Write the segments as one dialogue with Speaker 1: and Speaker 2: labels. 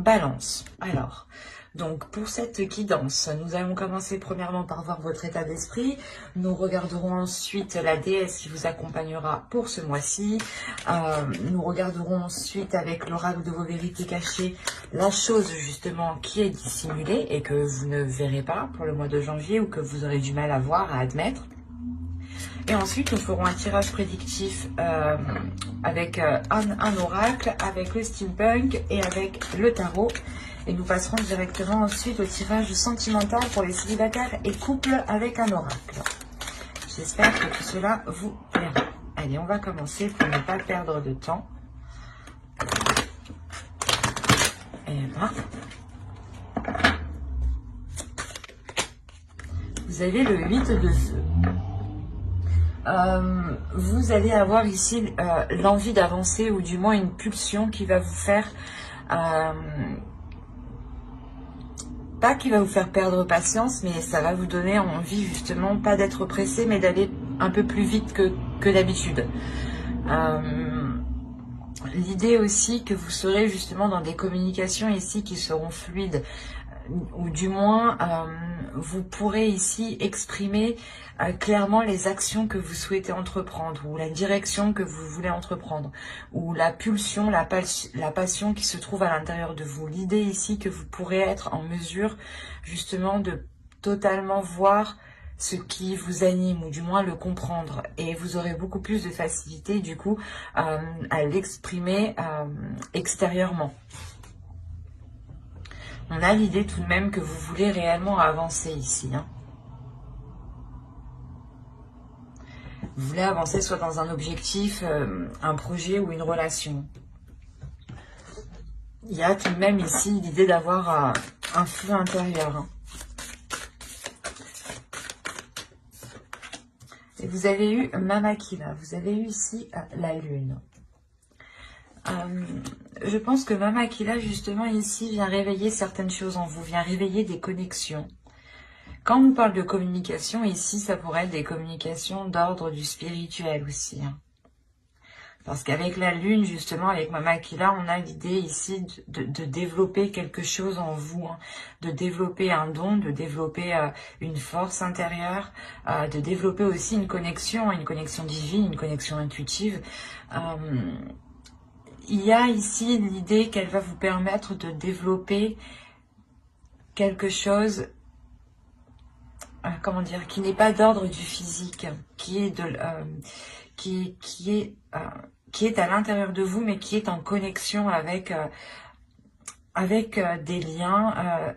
Speaker 1: Balance. Alors, donc pour cette guidance, nous allons commencer premièrement par voir votre état d'esprit. Nous regarderons ensuite la déesse qui vous accompagnera pour ce mois-ci. Nous regarderons ensuite avec l'oracle de vos vérités cachées la chose justement qui est dissimulée et que vous ne verrez pas pour le mois de janvier ou que vous aurez du mal à voir, à admettre. Et ensuite, nous ferons un tirage prédictif avec un oracle, avec le steampunk et avec le tarot. Et nous passerons directement ensuite au tirage sentimental pour les célibataires et couples avec un oracle. J'espère que tout cela vous plaira. Allez, on va commencer pour ne pas perdre de temps. Et là. Vous avez le 8 de feu. Vous allez avoir ici l'envie d'avancer ou du moins une pulsion qui va vous faire pas qui va vous faire perdre patience, mais ça va vous donner envie justement pas d'être pressé mais d'aller un peu plus vite que d'habitude. L'idée aussi que vous serez justement dans des communications ici qui seront fluides, ou du moins vous pourrez ici exprimer clairement les actions que vous souhaitez entreprendre ou la direction que vous voulez entreprendre ou la pulsion, la passion qui se trouve à l'intérieur de vous. L'idée ici que vous pourrez être en mesure justement de totalement voir ce qui vous anime ou du moins le comprendre et vous aurez beaucoup plus de facilité du coup à l'exprimer extérieurement. On a l'idée tout de même que vous voulez réellement avancer ici. Vous voulez avancer soit dans un objectif, un projet ou une relation. Il y a tout de même ici l'idée d'avoir un feu intérieur. Et vous avez eu Mamakila, vous avez eu ici la lune. Je pense que Mamakila, justement, ici, vient réveiller certaines choses en vous, vient réveiller des connexions. Quand on parle de communication, ici, ça pourrait être des communications d'ordre du spirituel aussi. Parce qu'avec la lune, justement, avec Mamakila, on a l'idée ici de développer quelque chose en vous, de développer un don, de développer une force intérieure, de développer aussi une connexion divine, une connexion intuitive. Il y a ici l'idée qu'elle va vous permettre de développer quelque chose, comment dire, qui n'est pas d'ordre du physique, qui est à l'intérieur de vous, mais qui est en connexion avec des liens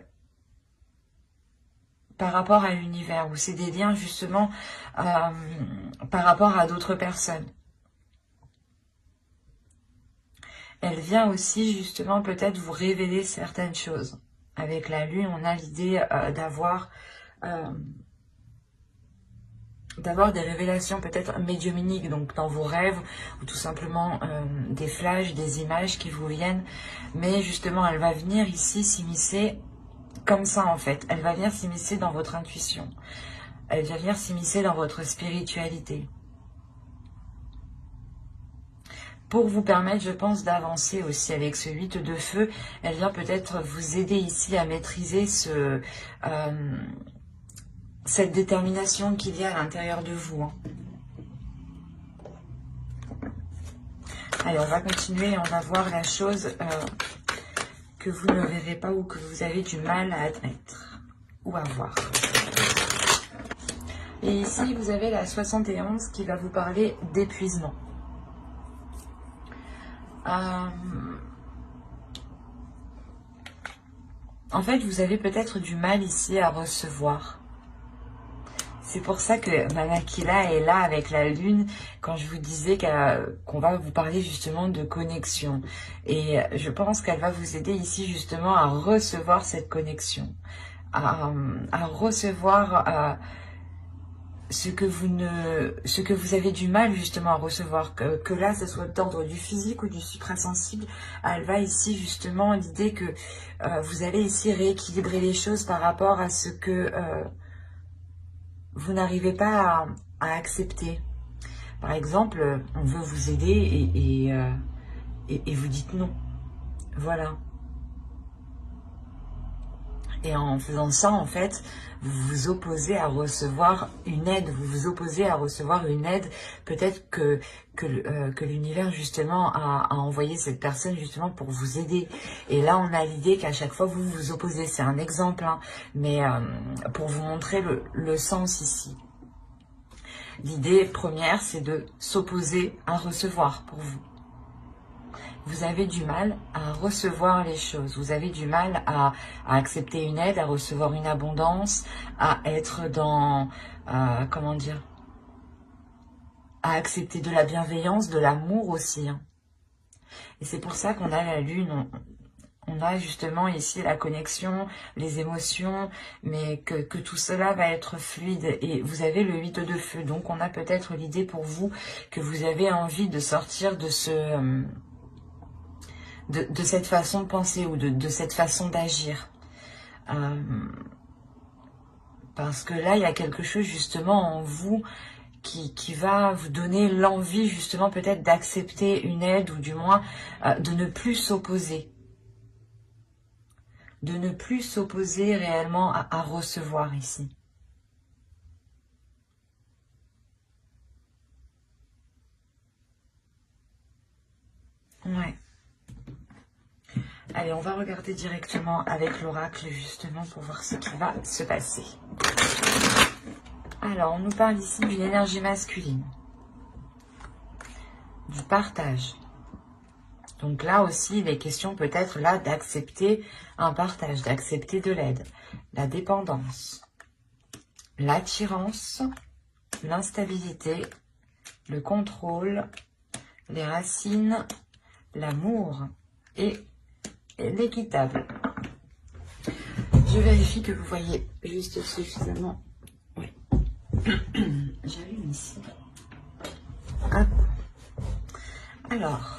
Speaker 1: par rapport à l'univers, ou c'est des liens justement par rapport à d'autres personnes. Elle vient aussi justement peut-être vous révéler certaines choses. Avec la lune, on a l'idée d'avoir des révélations peut-être médiumniques, donc dans vos rêves, ou tout simplement des flashs, des images qui vous viennent. Mais justement, elle va venir ici s'immiscer comme ça en fait. Elle va venir s'immiscer dans votre intuition. Elle va venir s'immiscer dans votre spiritualité. Pour vous permettre, je pense, d'avancer aussi avec ce 8 de feu. Elle vient peut-être vous aider ici à maîtriser cette détermination qu'il y a à l'intérieur de vous. Allez, on va continuer et on va voir la chose que vous ne verrez pas ou que vous avez du mal à admettre ou à voir. Et ici, vous avez la 71 qui va vous parler d'épuisement. En fait, vous avez peut-être du mal ici à recevoir. C'est pour ça que Mamakila est là avec la lune, quand je vous disais qu'on va vous parler justement de connexion. Et je pense qu'elle va vous aider ici justement à recevoir cette connexion, à recevoir ce que vous avez du mal justement à recevoir, que là, ce soit d'ordre du physique ou du suprasensible. Elle va ici justement l'idée que vous allez ici rééquilibrer les choses par rapport à ce que vous n'arrivez pas à accepter. Par exemple, on veut vous aider et vous dites non. Voilà. Et en faisant ça, en fait, vous vous opposez à recevoir une aide. Vous vous opposez à recevoir une aide. Peut-être que l'univers, justement, a envoyé cette personne, justement, pour vous aider. Et là, on a l'idée qu'à chaque fois, vous vous opposez. C'est un exemple, hein, mais pour vous montrer le sens ici. L'idée première, c'est de s'opposer à recevoir pour vous. Vous avez du mal à recevoir les choses. Vous avez du mal à accepter une aide, à recevoir une abondance, à être dans, comment dire, à accepter de la bienveillance, de l'amour aussi. Hein. Et c'est pour ça qu'on a la lune, on a justement ici la connexion, les émotions, mais que tout cela va être fluide. Et vous avez le 8 de feu, donc on a peut-être l'idée pour vous que vous avez envie de sortir de ce... De cette façon de penser ou de cette façon d'agir. Parce que là, il y a quelque chose justement en vous qui va vous donner l'envie justement peut-être d'accepter une aide ou du moins de ne plus s'opposer. De ne plus s'opposer réellement à recevoir ici. Ouais. Allez, on va regarder directement avec l'oracle justement pour voir ce qui va se passer. Alors, on nous parle ici d'une énergie masculine, du partage. Donc là aussi, il est question peut-être là d'accepter un partage, d'accepter de l'aide, la dépendance, l'attirance, l'instabilité, le contrôle, les racines, l'amour et l'équitable. Je vérifie que vous voyez juste suffisamment. Oui. J'allume ici. Hop. Alors,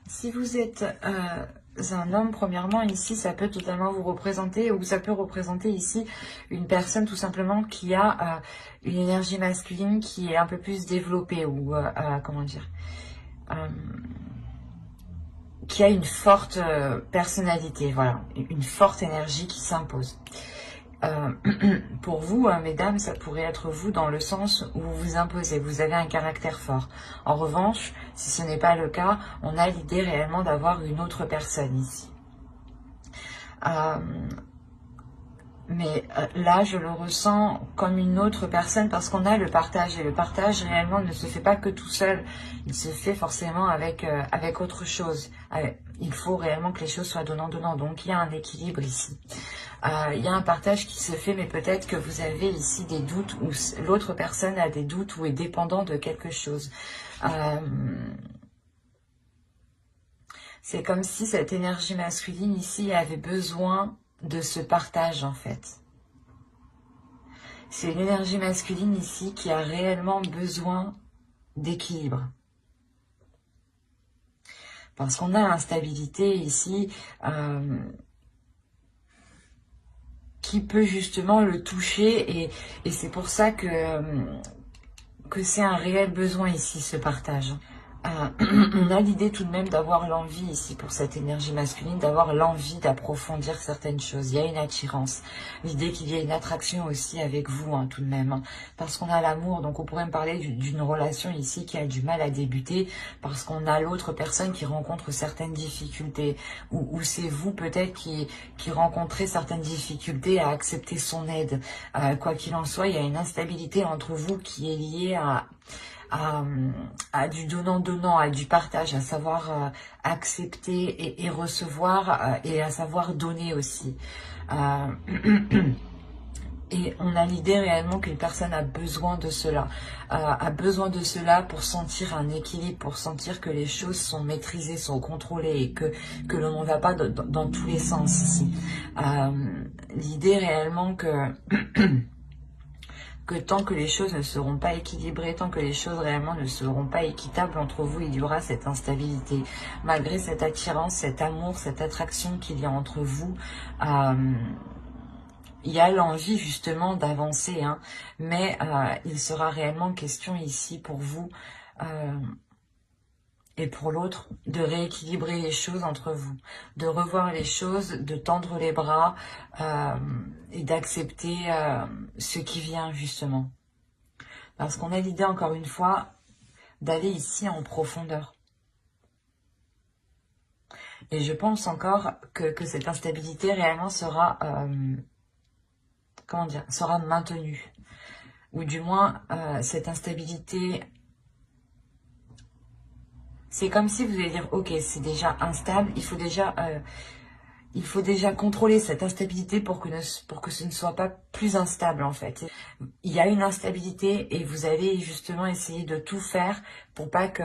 Speaker 1: si vous êtes un homme, premièrement, ici, ça peut totalement vous représenter, ou ça peut représenter ici une personne tout simplement qui a une énergie masculine qui est un peu plus développée, ou comment dire, qui a une forte personnalité, voilà, une forte énergie qui s'impose. Pour vous, mesdames, ça pourrait être vous dans le sens où vous vous imposez, vous avez un caractère fort. En revanche, si ce n'est pas le cas, on a l'idée réellement d'avoir une autre personne ici. Mais là, je le ressens comme une autre personne parce qu'on a le partage. Et le partage, réellement, ne se fait pas que tout seul. Il se fait forcément avec autre chose. Il faut réellement que les choses soient donnant-donnant. Donc, il y a un équilibre ici. Il y a un partage qui se fait, mais peut-être que vous avez ici des doutes ou l'autre personne a des doutes ou est dépendant de quelque chose. C'est comme si cette énergie masculine ici avait besoin de ce partage en fait. C'est une énergie masculine ici qui a réellement besoin d'équilibre. Parce qu'on a l'instabilité ici qui peut justement le toucher et c'est pour ça que c'est un réel besoin ici ce partage. On a l'idée tout de même d'avoir l'envie ici pour cette énergie masculine, d'avoir l'envie d'approfondir certaines choses. Il y a une attirance, l'idée qu'il y ait une attraction aussi avec vous tout de même, hein, parce qu'on a l'amour. Donc on pourrait me parler d'une relation ici qui a du mal à débuter parce qu'on a l'autre personne qui rencontre certaines difficultés ou c'est vous peut-être qui rencontrez certaines difficultés à accepter son aide. Quoi qu'il en soit, il y a une instabilité entre vous qui est liée à du donnant-donnant, à du partage, à savoir accepter et recevoir et à savoir donner aussi. Et on a l'idée réellement qu'une personne a besoin de cela, pour sentir un équilibre, pour sentir que les choses sont maîtrisées, sont contrôlées et que l'on ne va pas dans tous les sens ici. L'idée réellement que tant que les choses ne seront pas équilibrées, tant que les choses réellement ne seront pas équitables entre vous, il y aura cette instabilité. Malgré cette attirance, cet amour, cette attraction qu'il y a entre vous, il y a l'envie justement d'avancer, hein, mais il sera réellement question ici pour vous et pour l'autre, de rééquilibrer les choses entre vous, de revoir les choses, de tendre les bras et d'accepter ce qui vient justement. Parce qu'on a l'idée, encore une fois, d'aller ici en profondeur. Et je pense encore que cette instabilité réellement sera, comment dire, sera maintenue. Ou du moins, cette instabilité... C'est comme si vous allez dire, ok, c'est déjà instable, il faut déjà contrôler cette instabilité pour que ce ne soit pas plus instable en fait. Il y a une instabilité et vous allez justement essayer de tout faire pour pas que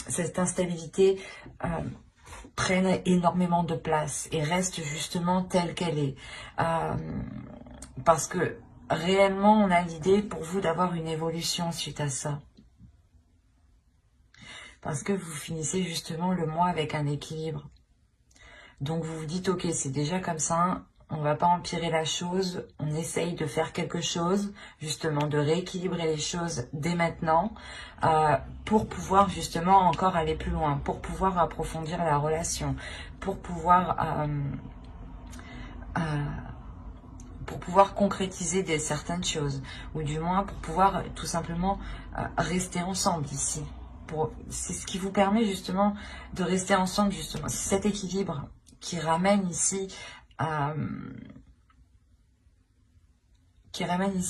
Speaker 1: cette instabilité prenne énormément de place et reste justement telle qu'elle est. Parce que réellement, on a l'idée pour vous d'avoir une évolution suite à ça. Parce que vous finissez justement le mois avec un équilibre. Donc vous vous dites, ok, c'est déjà comme ça, on ne va pas empirer la chose, on essaye de faire quelque chose, justement de rééquilibrer les choses dès maintenant, pour pouvoir justement encore aller plus loin, pour pouvoir approfondir la relation, pour pouvoir concrétiser certaines choses, ou du moins pour pouvoir tout simplement rester ensemble ici. C'est ce qui vous permet justement de rester ensemble, justement. C'est cet équilibre qui ramène ici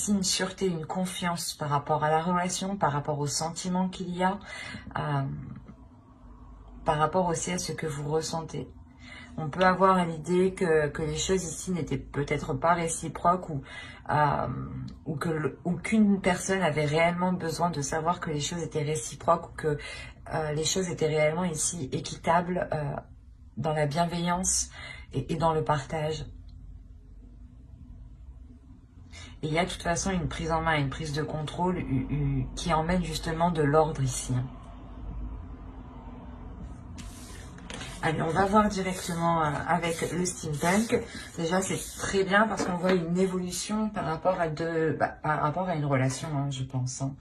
Speaker 1: une sûreté, une confiance par rapport à la relation, par rapport aux sentiments qu'il y a, par rapport aussi à ce que vous ressentez. On peut avoir l'idée que les choses ici n'étaient peut-être pas réciproques ou qu'une personne avait réellement besoin de savoir que les choses étaient réciproques ou que les choses étaient réellement ici équitables dans la bienveillance et dans le partage. Et il y a de toute façon une prise en main, une prise de contrôle qui emmène justement de l'ordre ici. Allez, on va voir directement avec le steampunk. Déjà, c'est très bien parce qu'on voit une évolution par rapport à une relation, hein, je pense. Hein.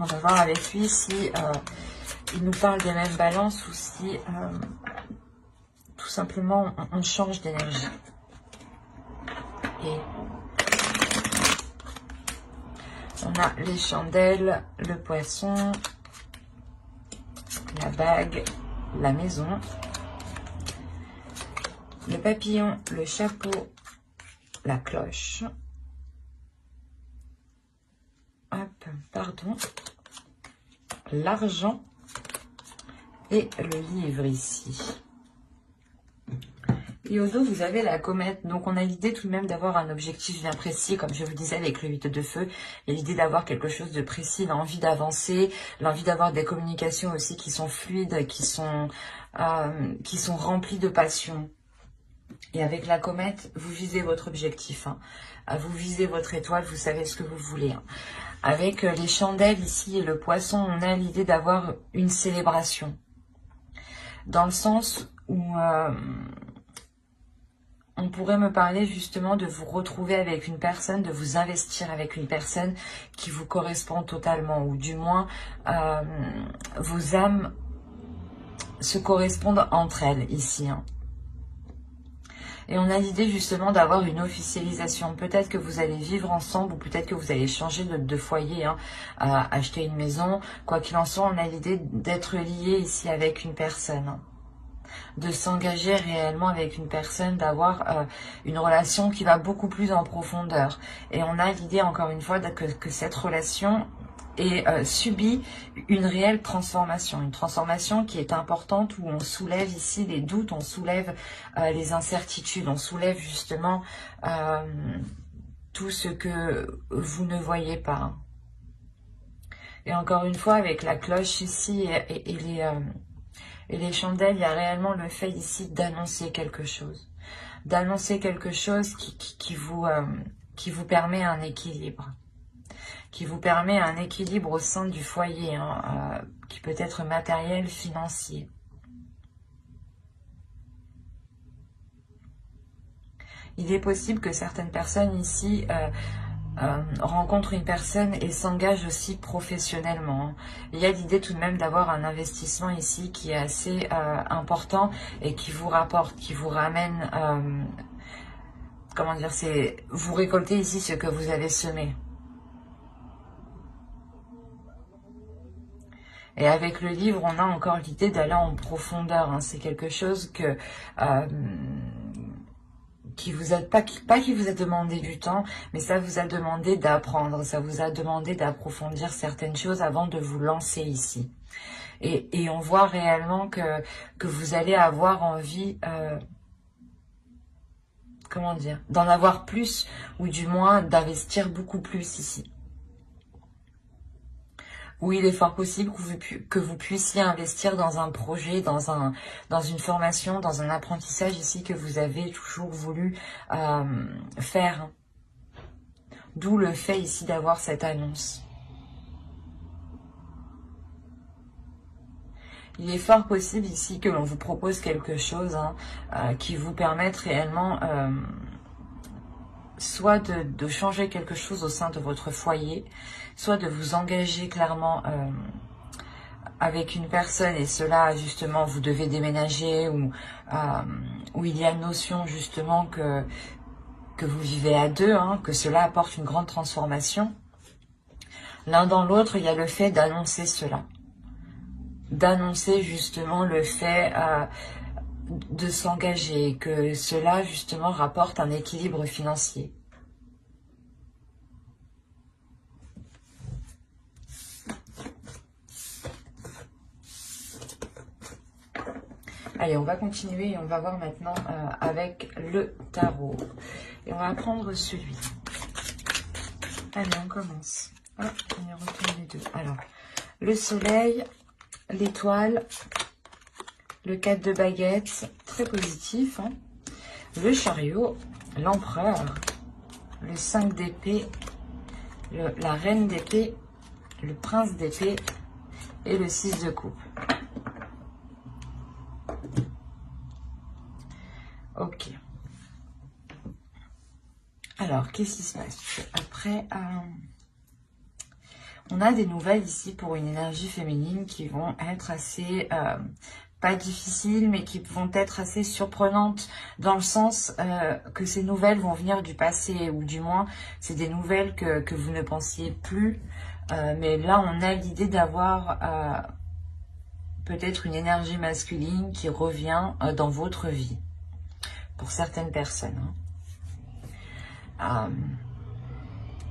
Speaker 1: On va voir avec lui si il nous parle des mêmes balances ou si tout simplement on change d'énergie. Et on a les chandelles, le poisson, la bague, la maison, le papillon, le chapeau, la cloche. Hop, pardon. L'argent et le livre ici. Et au dos, vous avez la comète. Donc, on a l'idée tout de même d'avoir un objectif bien précis. Comme je vous disais avec le 8 de feu, il y a l'idée d'avoir quelque chose de précis, l'envie d'avancer, l'envie d'avoir des communications aussi qui sont fluides, qui sont remplies de passion. Et avec la comète, vous visez votre objectif. Hein. Vous visez votre étoile, vous savez ce que vous voulez. Hein. Avec les chandelles ici et le poisson, on a l'idée d'avoir une célébration. Dans le sens où... on pourrait me parler justement de vous retrouver avec une personne, de vous investir avec une personne qui vous correspond totalement. Ou du moins, vos âmes se correspondent entre elles ici. Hein. Et on a l'idée justement d'avoir une officialisation. Peut-être que vous allez vivre ensemble ou peut-être que vous allez changer de foyer, hein, acheter une maison. Quoi qu'il en soit, on a l'idée d'être lié ici avec une personne. De s'engager réellement avec une personne, d'avoir une relation qui va beaucoup plus en profondeur. Et on a l'idée, encore une fois, que cette relation subit une réelle transformation. Une transformation qui est importante, où on soulève ici les doutes, on soulève les incertitudes, on soulève justement tout ce que vous ne voyez pas. Et encore une fois, avec la cloche ici et les chandelles, il y a réellement le fait ici d'annoncer quelque chose. D'annoncer quelque chose qui vous permet un équilibre. Qui vous permet un équilibre au sein du foyer, hein, qui peut être matériel, financier. Il est possible que certaines personnes ici rencontre une personne et s'engage aussi professionnellement. Il y a l'idée tout de même d'avoir un investissement ici qui est assez important et qui vous rapporte, qui vous ramène, comment dire, c'est vous récoltez ici ce que vous avez semé. Et avec le livre, on a encore l'idée d'aller en profondeur, hein. C'est quelque chose que qui vous a pas qui vous a demandé du temps, mais ça vous a demandé d'apprendre, ça vous a demandé d'approfondir certaines choses avant de vous lancer ici. Et on voit réellement que vous allez avoir envie, comment dire, d'en avoir plus, ou du moins d'investir beaucoup plus ici. Où il est fort possible que vous puissiez investir dans un projet, dans une formation, dans un apprentissage ici que vous avez toujours voulu faire. D'où le fait ici d'avoir cette annonce. Il est fort possible ici que l'on vous propose quelque chose qui vous permette réellement soit de changer quelque chose au sein de votre foyer, soit de vous engager clairement avec une personne, et cela justement vous devez déménager, ou où il y a notion justement que vous vivez à deux, hein, que cela apporte une grande transformation. L'un dans l'autre, il y a le fait d'annoncer cela. D'annoncer justement le fait de s'engager, que cela justement rapporte un équilibre financier. Allez, on va continuer et on va voir maintenant avec le tarot. Et on va prendre celui. Allez, on commence. Hop, on y retourne les deux. Alors, le soleil, l'étoile, le 4 de baguettes, très positif, hein. Le chariot, l'empereur, le 5 d'épée, la reine d'épée, le prince d'épée et le 6 de coupe. Ok. Alors, qu'est-ce qui se passe après? On a des nouvelles ici pour une énergie féminine qui vont être assez, pas difficiles, mais qui vont être assez surprenantes, dans le sens que ces nouvelles vont venir du passé, ou du moins, c'est des nouvelles que vous ne pensiez plus. Mais là, on a l'idée d'avoir peut-être une énergie masculine qui revient dans votre vie, pour certaines personnes, hein.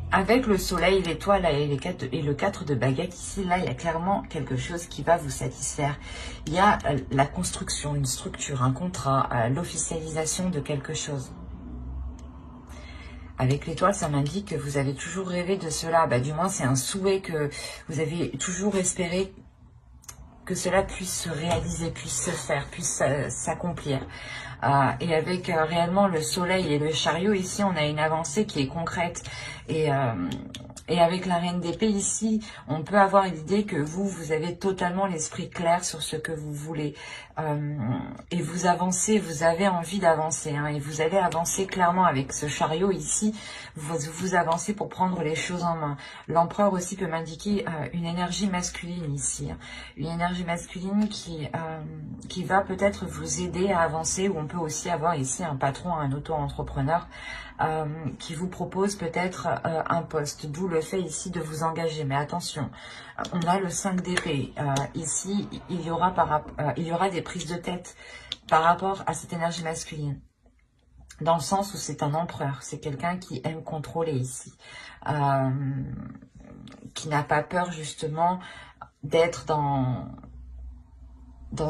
Speaker 1: Avec le soleil, l'étoile et le 4 de baguette, ici, là, il y a clairement quelque chose qui va vous satisfaire. Il y a la construction, une structure, un contrat, l'officialisation de quelque chose. Avec l'étoile, ça m'indique que vous avez toujours rêvé de cela. Du moins, c'est un souhait que vous avez toujours espéré que cela puisse se réaliser, puisse se faire, puisse s'accomplir. Et avec réellement le soleil et le chariot, ici, on a une avancée qui est concrète. Et avec la reine d'épée, ici, on peut avoir l'idée que vous avez totalement l'esprit clair sur ce que vous voulez. Et vous avancez, vous avez envie d'avancer, hein, et vous allez avancer clairement avec ce chariot ici. Vous avancez pour prendre les choses en main. L'empereur aussi peut m'indiquer une énergie masculine ici, hein, une énergie masculine qui va peut-être vous aider à avancer, ou on peut aussi avoir ici un patron, un auto-entrepreneur qui vous propose peut-être un poste, d'où le fait ici de vous engager. Mais attention, on a le 5 d'épée. Ici, il y aura des prises de tête par rapport à cette énergie masculine, dans le sens où c'est un empereur, c'est quelqu'un qui aime contrôler ici, qui n'a pas peur justement d'être dans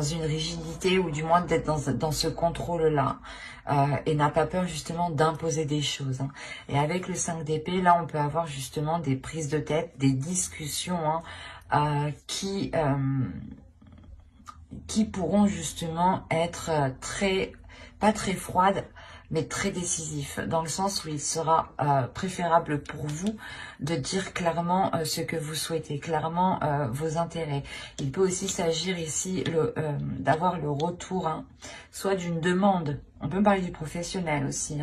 Speaker 1: une rigidité, ou du moins d'être dans ce contrôle-là, et n'a pas peur justement d'imposer des choses, hein. Et avec le 5 d'épée, là, on peut avoir justement des prises de tête, des discussions, hein, qui pourront justement être pas très froides, mais très décisif, dans le sens où il sera préférable pour vous de dire clairement ce que vous souhaitez, clairement vos intérêts. Il peut aussi s'agir ici d'avoir le retour, hein, soit d'une demande, on peut parler du professionnel aussi,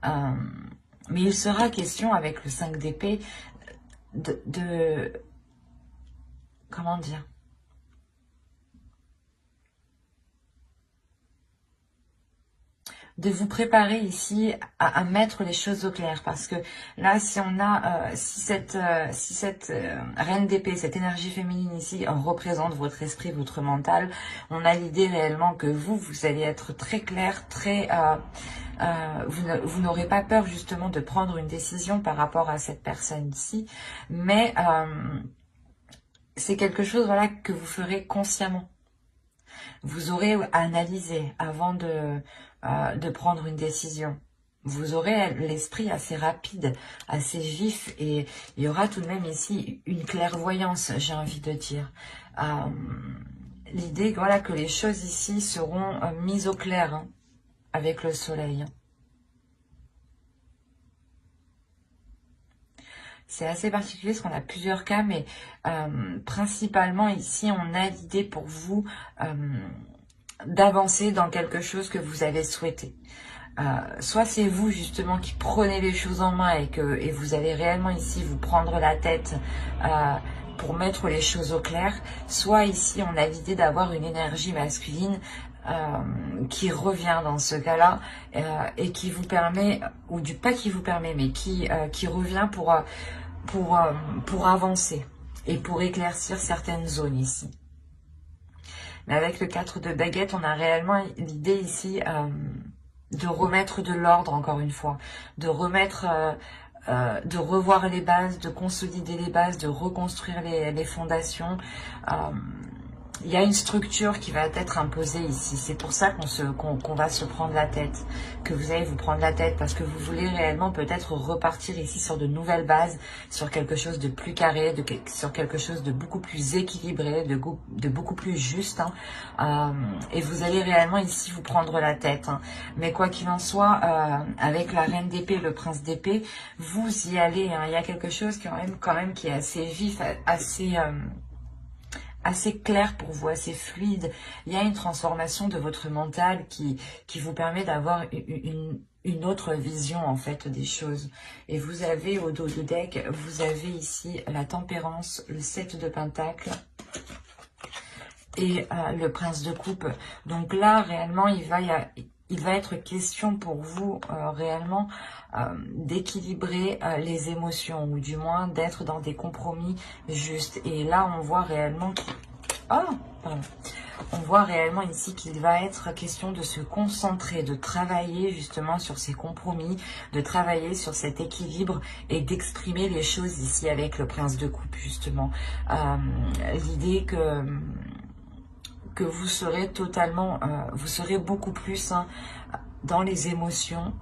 Speaker 1: hein, Mais il sera question avec le 5 d'épée comment dire, de vous préparer ici à mettre les choses au clair, parce que là, si on a, si cette reine d'épée, cette énergie féminine ici représente votre esprit, votre mental, on a l'idée réellement que vous allez être très clair, très, vous n'aurez pas peur justement de prendre une décision par rapport à cette personne ici, mais c'est quelque chose, voilà, que vous ferez consciemment. Vous aurez analysé avant de prendre une décision. Vous aurez l'esprit assez rapide, assez vif, et il y aura tout de même ici une clairvoyance, j'ai envie de dire. L'idée, voilà, que les choses ici seront mises au clair, hein, avec le soleil. C'est assez particulier parce qu'on a plusieurs cas, mais principalement ici, on a l'idée pour vous d'avancer dans quelque chose que vous avez souhaité. Soit c'est vous justement qui prenez les choses en main et vous allez réellement ici vous prendre la tête pour mettre les choses au clair, soit ici on a l'idée d'avoir une énergie masculine qui revient dans ce cas-là et qui vous permet, ou du pas qui vous permet, mais qui revient pour avancer et pour éclaircir certaines zones ici. Mais avec le 4 de baguette, on a réellement l'idée ici de remettre de l'ordre, encore une fois, de remettre, de revoir les bases, de consolider les bases, de reconstruire les fondations. Il y a une structure qui va être imposée ici. C'est pour ça qu'on va se prendre la tête, que vous allez vous prendre la tête, parce que vous voulez réellement peut-être repartir ici sur de nouvelles bases, sur quelque chose de plus carré, sur quelque chose de beaucoup plus équilibré, de beaucoup plus juste. Hein. Et vous allez réellement ici vous prendre la tête. Hein. Mais quoi qu'il en soit, avec la reine d'épée, le prince d'épée, vous y allez. Hein. Il y a quelque chose quand même qui est assez vif, assez clair pour vous, assez fluide. Il y a une transformation de votre mental qui vous permet d'avoir une autre vision en fait des choses. Et vous avez au dos du deck, vous avez ici la tempérance, le 7 de pentacles et le prince de coupe. Donc là réellement il va être question pour vous réellement d'équilibrer les émotions, ou du moins d'être dans des compromis justes. Et là, on voit réellement on voit réellement ici qu'il va être question de se concentrer, de travailler justement sur ces compromis, de travailler sur cet équilibre et d'exprimer les choses ici avec le prince de coupe justement. L'idée que vous serez totalement, vous serez beaucoup plus dans les émotions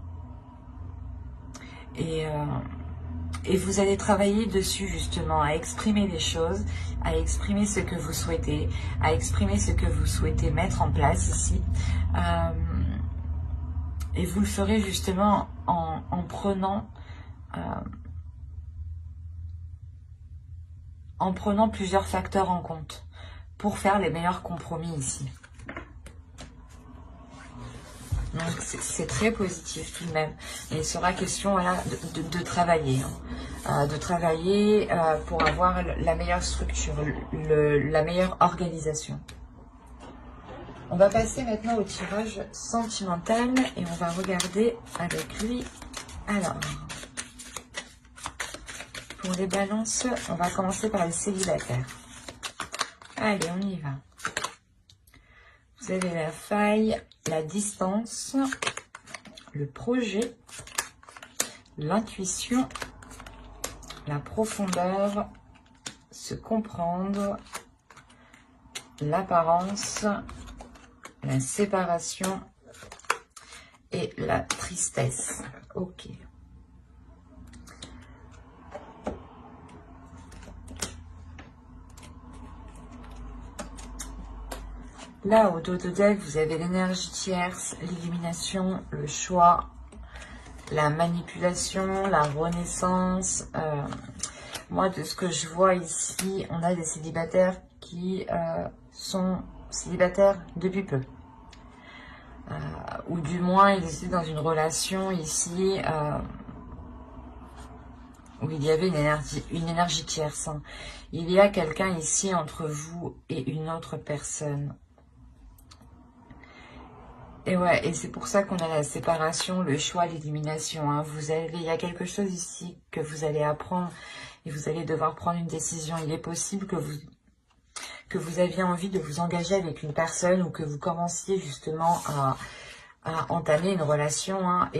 Speaker 1: et vous allez travailler dessus justement, à exprimer les choses, à exprimer ce que vous souhaitez, à exprimer ce que vous souhaitez mettre en place ici. Et vous le ferez justement en prenant plusieurs facteurs en compte pour faire les meilleurs compromis ici. Donc c'est très positif tout de même. Et il sera question voilà, de travailler. Hein. De travailler pour avoir la meilleure structure, la meilleure organisation. On va passer maintenant au tirage sentimental et on va regarder avec lui. Alors, pour les balances, on va commencer par les célibataires. Allez, on y va. Vous avez la faille, la distance, le projet, l'intuition, la profondeur, se comprendre, l'apparence, la séparation et la tristesse. Ok. Là, au dos de deck, vous avez l'énergie tierce, l'illumination, le choix, la manipulation, la renaissance. Moi, de ce que je vois ici, on a des célibataires qui sont célibataires depuis peu. Ou du moins, ils étaient dans une relation ici où il y avait une énergie tierce. Hein. Il y a quelqu'un ici entre vous et une autre personne. Et ouais, et c'est pour ça qu'on a la séparation, le choix, l'élimination. Hein. Il y a quelque chose ici que vous allez apprendre et vous allez devoir prendre une décision. Il est possible que vous aviez envie de vous engager avec une personne ou que vous commenciez justement à entamer une relation. Hein,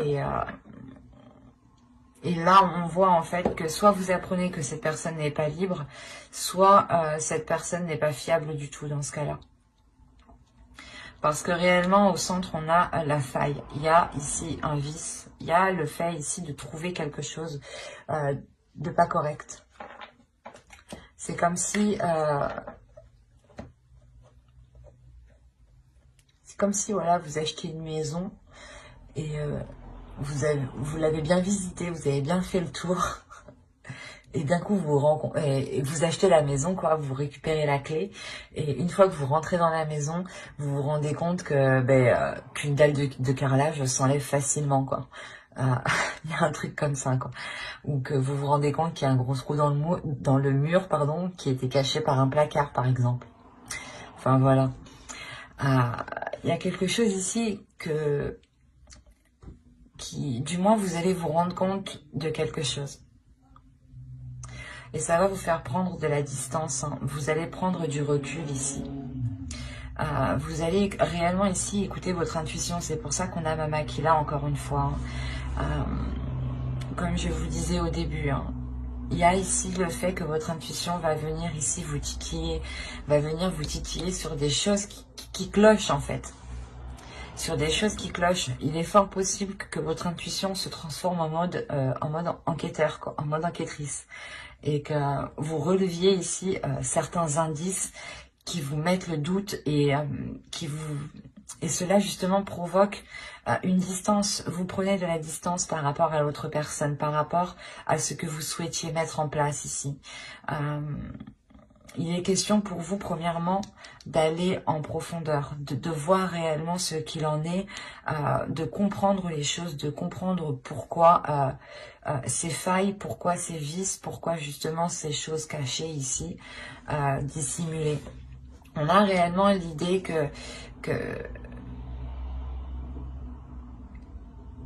Speaker 1: et là, on voit en fait que soit vous apprenez que cette personne n'est pas libre, soit cette personne n'est pas fiable du tout dans ce cas-là. Parce que réellement, au centre, on a la faille. Il y a ici un vice. Il y a le fait ici de trouver quelque chose de pas correct. C'est comme si... voilà, vous achetiez une maison et vous l'avez bien visitée, vous avez bien fait le tour. Et d'un coup, vous achetez la maison, quoi, vous récupérez la clé. Et une fois que vous rentrez dans la maison, vous vous rendez compte que qu'une dalle de carrelage s'enlève facilement, quoi. Il y a un truc comme ça, quoi. Ou que vous vous rendez compte qu'il y a un gros trou dans le mur, pardon, qui était caché par un placard, par exemple. Enfin, voilà. Il y a quelque chose ici du moins, vous allez vous rendre compte de quelque chose. Et ça va vous faire prendre de la distance. Hein. Vous allez prendre du recul ici. Vous allez réellement ici écouter votre intuition. C'est pour ça qu'on a Mama qui là encore une fois. Hein. Comme je vous disais au début, hein, il y a ici le fait que votre intuition va venir ici vous titiller. Va venir vous titiller sur des choses qui clochent en fait. Sur des choses qui clochent. Il est fort possible que votre intuition se transforme en mode enquêteur, quoi, en mode enquêtrice. Et que vous releviez ici certains indices qui vous mettent le doute et cela justement provoque une distance. Vous prenez de la distance par rapport à l'autre personne, par rapport à ce que vous souhaitiez mettre en place ici. Il est question pour vous, premièrement, d'aller en profondeur, de voir réellement ce qu'il en est, de comprendre les choses, de comprendre pourquoi ces failles, pourquoi ces vices, pourquoi justement ces choses cachées ici, dissimulées. On a réellement l'idée que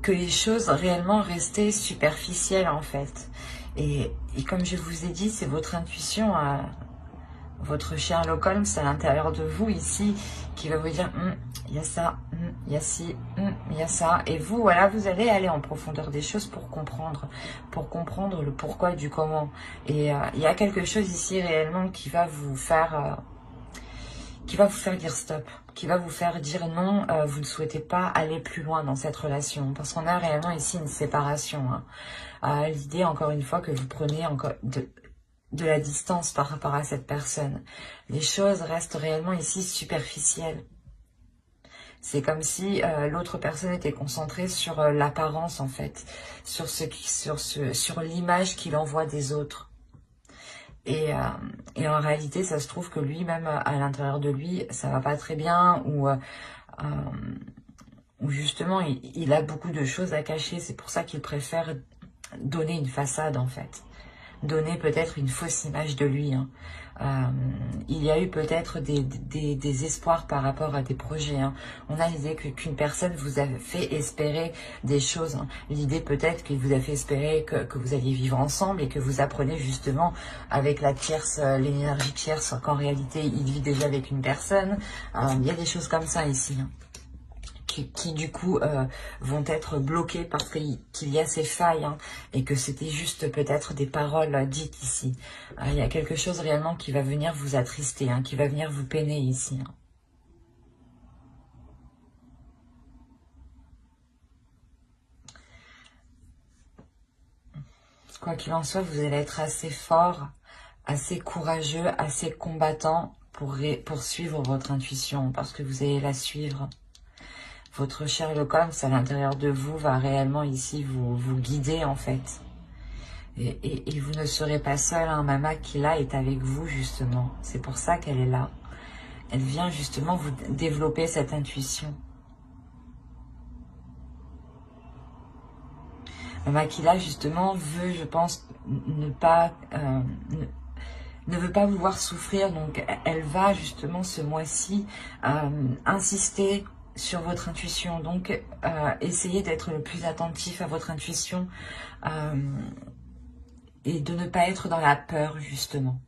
Speaker 1: les choses réellement restaient superficielles en fait. Et comme je vous ai dit, c'est votre intuition votre Sherlock Holmes à l'intérieur de vous ici qui va vous dire il y a ça, il y a ci, il y a ça. Et vous, voilà, vous allez aller en profondeur des choses pour comprendre le pourquoi du comment. Et il y a quelque chose ici réellement qui va vous faire dire stop, qui va vous faire dire non, vous ne souhaitez pas aller plus loin dans cette relation. Parce qu'on a réellement ici une séparation. Hein. L'idée, encore une fois, que vous prenez encore de la distance par rapport à cette personne. Les choses restent réellement ici superficielles. C'est comme si l'autre personne était concentrée sur l'apparence en fait, sur l'image qu'il envoie des autres. Et en réalité, ça se trouve que lui-même, à l'intérieur de lui, ça va pas très bien, ou justement, il a beaucoup de choses à cacher. C'est pour ça qu'il préfère donner une façade en fait. Donner peut-être une fausse image de lui. Hein. Il y a eu peut-être des espoirs par rapport à des projets. Hein. On a l'idée qu'une personne vous a fait espérer des choses. Hein. L'idée peut-être qu'il vous a fait espérer que vous alliez vivre ensemble et que vous apprenez justement avec la tierce, l'énergie tierce, qu'en réalité il vit déjà avec une personne. Il y a des choses comme ça ici. Hein. Qui du coup vont être bloqués parce qu'il y a ces failles hein, et que c'était juste peut-être des paroles dites ici. Il y a quelque chose réellement qui va venir vous attrister, hein, qui va venir vous peiner ici. Hein. Quoi qu'il en soit, vous allez être assez fort, assez courageux, assez combattant pour suivre votre intuition parce que vous allez la suivre. Votre Sherlock Holmes à l'intérieur de vous va réellement ici vous guider en fait. Et vous ne serez pas seul, hein. Mama qui là est avec vous justement. C'est pour ça qu'elle est là. Elle vient justement vous développer cette intuition. Makila, justement, veut, je pense, ne pas... ne veut pas vous voir souffrir, donc elle va justement ce mois-ci insister sur votre intuition. Donc essayez d'être le plus attentif à votre intuition et de ne pas être dans la peur justement.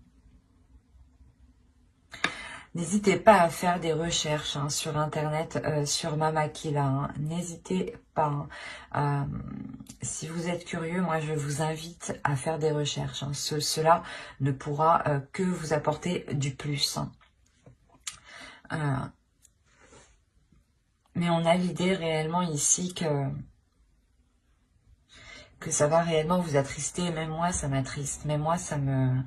Speaker 1: N'hésitez pas à faire des recherches sur internet sur Makila, hein. N'hésitez pas. Si vous êtes curieux, moi je vous invite à faire des recherches. Hein. Cela ne pourra que vous apporter du plus. Hein. Mais on a l'idée réellement ici que ça va réellement vous attrister. Même moi ça m'attriste. Même moi ça me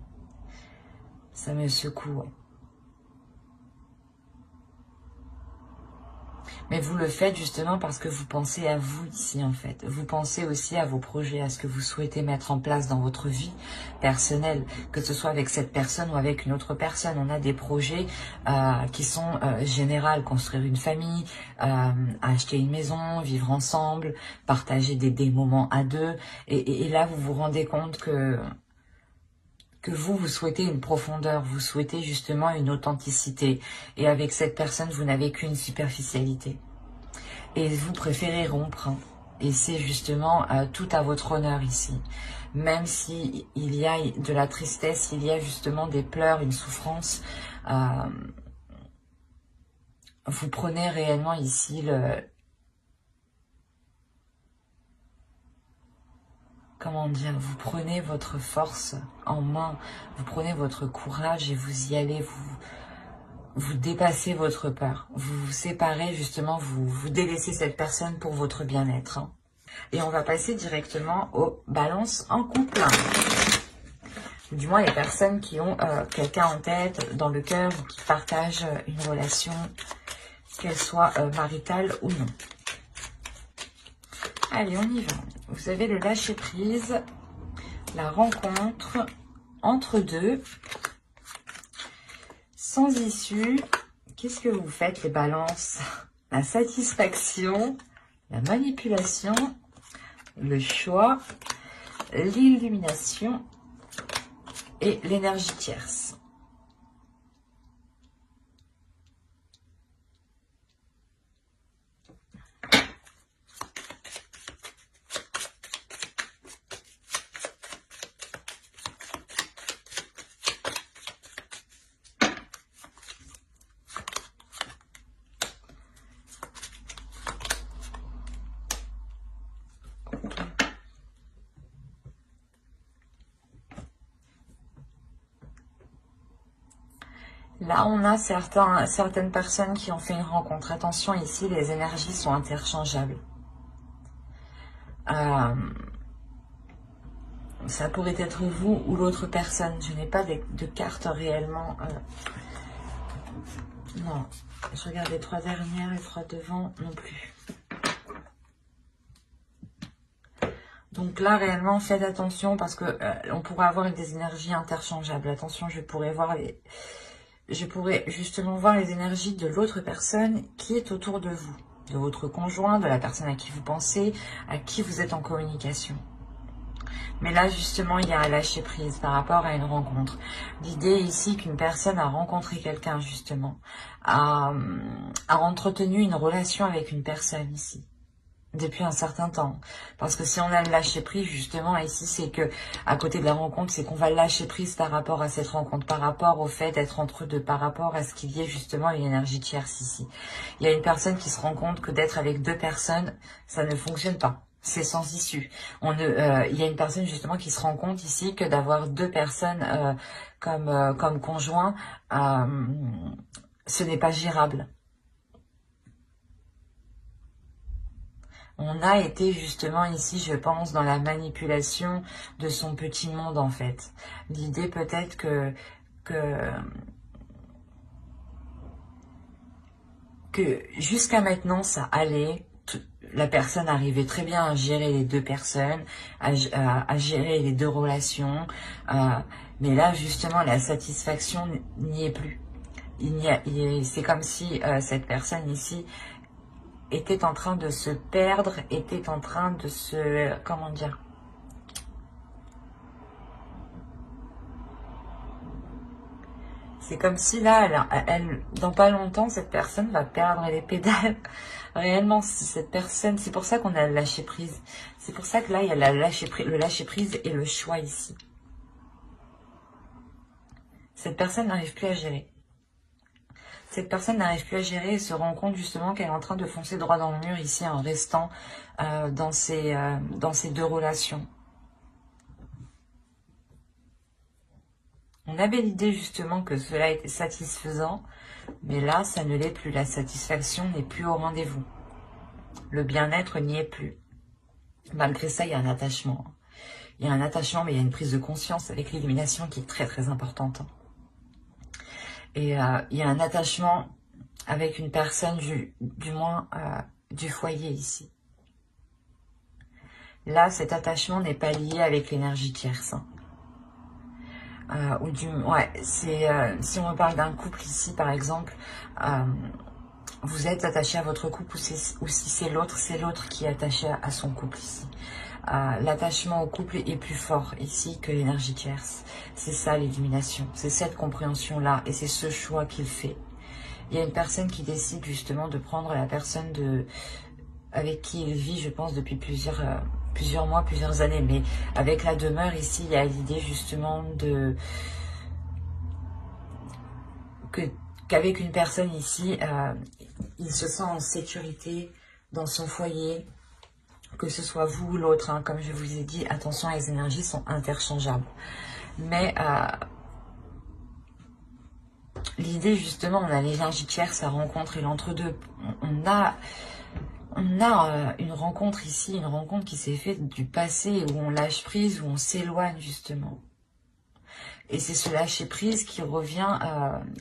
Speaker 1: secoue. Mais vous le faites justement parce que vous pensez à vous ici en fait. Vous pensez aussi à vos projets, à ce que vous souhaitez mettre en place dans votre vie personnelle, que ce soit avec cette personne ou avec une autre personne. On a des projets qui sont généraux, construire une famille, acheter une maison, vivre ensemble, partager des moments à deux. Et là, vous vous rendez compte que vous souhaitez une profondeur, vous souhaitez justement une authenticité. Et avec cette personne, vous n'avez qu'une superficialité. Et vous préférez rompre. Hein. Et c'est justement tout à votre honneur ici. Même si il y a de la tristesse, il y a justement des pleurs, une souffrance, vous prenez réellement ici comment dire, vous prenez votre force en main, vous prenez votre courage et vous y allez, vous dépassez votre peur, vous vous séparez justement, vous délaissez cette personne pour votre bien-être. Hein. Et on va passer directement aux balances en couple. Du moins les personnes qui ont quelqu'un en tête, dans le cœur, ou qui partagent une relation, qu'elle soit maritale ou non. Allez, on y va. Vous avez le lâcher-prise, la rencontre entre deux, sans issue. Qu'est-ce que vous faites, les balances? La satisfaction, la manipulation, le choix, l'illumination et l'énergie tierce. Là, on a certaines personnes qui ont fait une rencontre. Attention, ici, les énergies sont interchangeables. Ça pourrait être vous ou l'autre personne. Je n'ai pas de carte réellement. Non, je regarde les trois dernières, les trois devant, non plus. Donc là, réellement, faites attention parce que on pourrait avoir des énergies interchangeables. Attention, je pourrais justement voir les énergies de l'autre personne qui est autour de vous, de votre conjoint, de la personne à qui vous pensez, à qui vous êtes en communication. Mais là, justement, il y a un lâcher-prise par rapport à une rencontre. L'idée ici qu'une personne a rencontré quelqu'un, justement, a entretenu une relation avec une personne ici, depuis un certain temps. Parce que si on a le lâcher-prise, justement, ici, c'est que, à côté de la rencontre, c'est qu'on va lâcher prise par rapport à cette rencontre, par rapport au fait d'être entre deux, par rapport à ce qu'il y ait justement une énergie tierce ici. Il y a une personne qui se rend compte que d'être avec deux personnes, ça ne fonctionne pas. C'est sans issue. Il y a une personne justement qui se rend compte ici que d'avoir deux personnes comme conjoint, ce n'est pas gérable. On a été justement ici, je pense, dans la manipulation de son petit monde en fait. L'idée peut-être que jusqu'à maintenant ça allait. La personne arrivait très bien à gérer les deux personnes, à gérer les deux relations. Mais là, justement, la satisfaction n'y est plus. C'est comme si cette personne ici, était en train de se perdre, était en train de se... comment dire? C'est comme si là, dans pas longtemps, cette personne va perdre les pédales. Réellement, cette personne, c'est pour ça qu'on a le lâcher prise. C'est pour ça que là, il y a le lâcher prise et le choix ici. Cette personne n'arrive plus à gérer. Cette personne n'arrive plus à gérer et se rend compte justement qu'elle est en train de foncer droit dans le mur ici en restant dans ces deux relations. On avait l'idée justement que cela était satisfaisant, mais là, ça ne l'est plus. La satisfaction n'est plus au rendez-vous. Le bien-être n'y est plus. Malgré ça, il y a un attachement. Il y a un attachement, mais il y a une prise de conscience avec l'illumination qui est très très importante. Et il y a un attachement avec une personne, du moins du foyer ici. Là, cet attachement n'est pas lié avec l'énergie tierce. Si on me parle d'un couple ici, par exemple, vous êtes attaché à votre couple ou si c'est l'autre qui est attaché à son couple ici. L'attachement au couple est plus fort ici que l'énergie tierce. C'est ça l'illumination, c'est cette compréhension-là et c'est ce choix qu'il fait. Il y a une personne qui décide justement de prendre la personne avec qui il vit, je pense, depuis plusieurs mois, plusieurs années. Mais avec la demeure ici, il y a l'idée justement qu'avec une personne ici, il se sent en sécurité dans son foyer, que ce soit vous ou l'autre. Hein, comme je vous ai dit, attention, les énergies sont interchangeables. Mais l'idée justement, on a l'énergie tierce, sa rencontre et l'entre-deux. On a une rencontre ici, une rencontre qui s'est faite du passé, où on lâche prise, où on s'éloigne justement. Et c'est ce lâcher prise qui revient,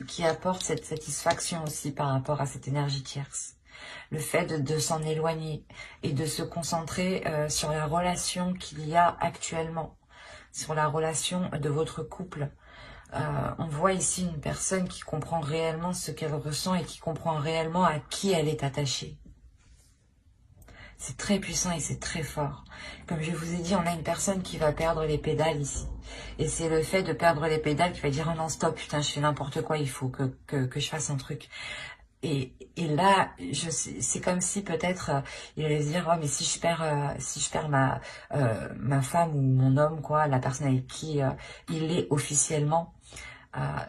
Speaker 1: qui apporte cette satisfaction aussi par rapport à cette énergie tierce. Le fait de s'en éloigner et de se concentrer sur la relation qu'il y a actuellement, sur la relation de votre couple. On voit ici une personne qui comprend réellement ce qu'elle ressent et qui comprend réellement à qui elle est attachée. C'est très puissant et c'est très fort. Comme je vous ai dit, on a une personne qui va perdre les pédales ici. Et c'est le fait de perdre les pédales qui va dire « Oh non, stop, putain, je fais n'importe quoi, il faut que je fasse un truc. » Et là, c'est comme si peut-être il allait se dire « Oh, mais si je perds ma femme ou mon homme, quoi, la personne avec qui il est officiellement,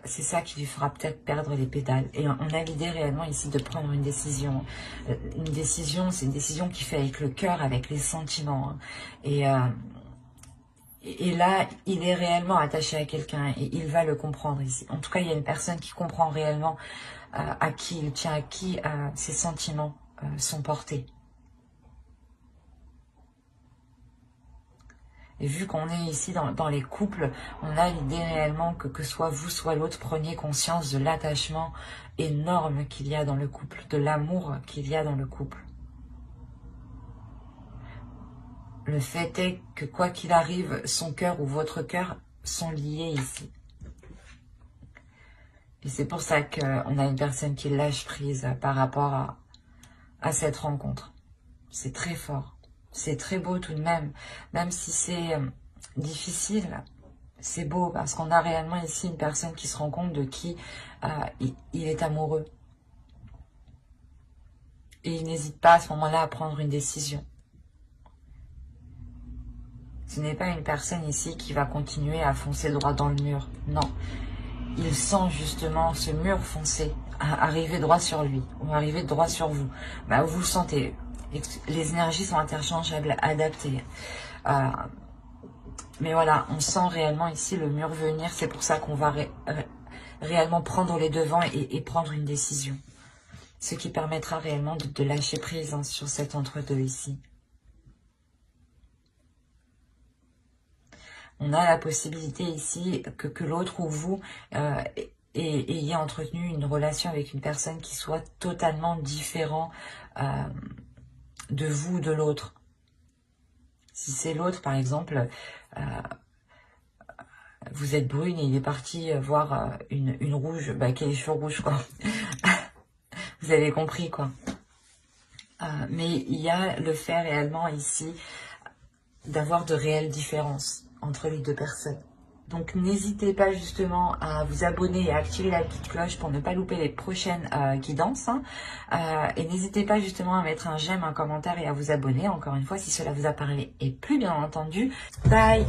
Speaker 1: c'est ça qui lui fera peut-être perdre les pédales. » Et on a l'idée réellement ici de prendre une décision. Une décision, c'est une décision qui fait avec le cœur, avec les sentiments. Hein. Et là, il est réellement attaché à quelqu'un et il va le comprendre ici. En tout cas, il y a une personne qui comprend réellement à qui il tient, à qui ses sentiments sont portés. Et vu qu'on est ici dans les couples, on a l'idée réellement que soit vous, soit l'autre, preniez conscience de l'attachement énorme qu'il y a dans le couple, de l'amour qu'il y a dans le couple. Le fait est que quoi qu'il arrive, son cœur ou votre cœur sont liés ici. Et c'est pour ça qu'on a une personne qui lâche prise par rapport à cette rencontre. C'est très fort. C'est très beau tout de même. Même si c'est difficile, c'est beau parce qu'on a réellement ici une personne qui se rend compte de qui il est amoureux. Et il n'hésite pas à ce moment-là à prendre une décision. Ce n'est pas une personne ici qui va continuer à foncer droit dans le mur. Non. Il sent justement ce mur foncer, arriver droit sur lui, ou arriver droit sur vous. Bah, vous le sentez. Les énergies sont interchangeables, adaptées. Mais voilà, on sent réellement ici le mur venir. C'est pour ça qu'on va réellement prendre les devants et prendre une décision. Ce qui permettra réellement de lâcher prise sur cet entre-deux ici. On a la possibilité ici que l'autre ou vous ayez entretenu une relation avec une personne qui soit totalement différente de vous, de l'autre. Si c'est l'autre, par exemple, vous êtes brune et il est parti voir une rouge, qui a les cheveux rouges, quoi. Vous avez compris, quoi. Mais il y a le fait réellement ici d'avoir de réelles différences entre les deux personnes. Donc n'hésitez pas justement à vous abonner et à activer la petite cloche pour ne pas louper les prochaines guidances. Hein. Et n'hésitez pas justement à mettre un j'aime, un commentaire et à vous abonner, encore une fois, si cela vous a parlé et plus bien entendu. Bye!